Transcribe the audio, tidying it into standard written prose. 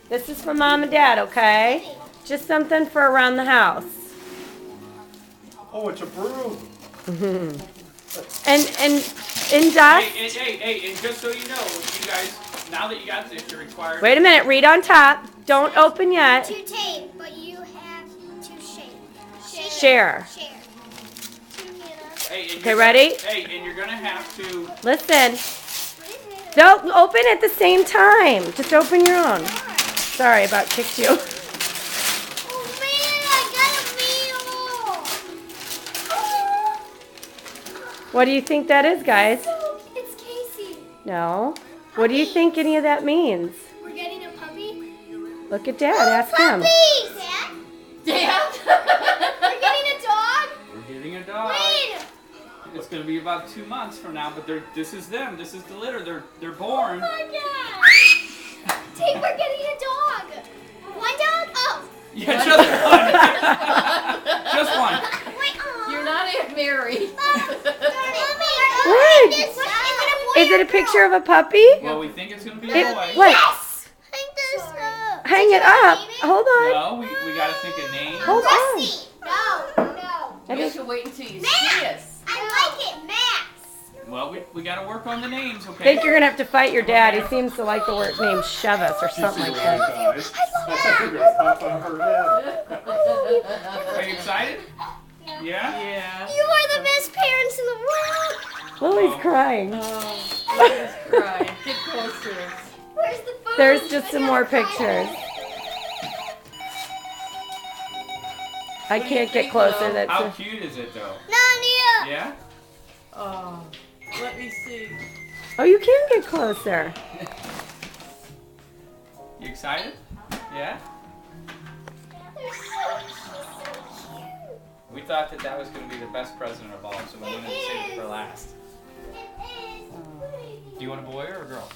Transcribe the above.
This is for Mom and Dad, okay? Just something for around the house. Oh, it's a broom. And in dust. Hey, and just so you know, you guys, now that you got this, you're required. Wait a minute, read on top. Don't open yet. To tape, but you have to Share. Hey, and Okay, you're ready? Hey, and you're gonna have to. Listen. Don't open at the same time. Just open your own. Sorry about kicked you. Oh man, I got a meal. What do you think that is, guys? It's Casey. No. What do you think any of that means? We're getting a puppy. Look at Dad. Ask him. Puppies! Dad? We're getting a dog? We're getting a dog. When? It's gonna be about 2 months from now, but this is them. This is the litter. They're born. Oh my god! Tape, we're getting a dog. One dog? Oh. Yeah, just one. Just one. Wait, You're not Aunt Mary. What? Is it a picture of a puppy? Well, we think it's gonna be a It, boy. what? Yes! Hang this up. Hang it up. Hold on. No, we gotta think a name. Hold on. Rusty. No. You have to wait until you see us. I like it, Max. Well, we gotta work on the names, I okay? think you're gonna have to fight your dad. He seems to like the word name Chevis or something like that. Guys, I thought you were gonna pop on her head. Are you excited? Yeah? Yeah. You are the best parents in the world. Lily's crying. Oh, just crying. Get close to us. Where's the phone? There's just some more pictures. I can't get closer. That's How a, cute is it though? Nadia. Yeah? Oh, let me see. oh, you can get closer. You excited? Yeah? They're so cute. We thought that was gonna be the best present of all, so we wanted to save it for last. It is. Do you want a boy or a girl?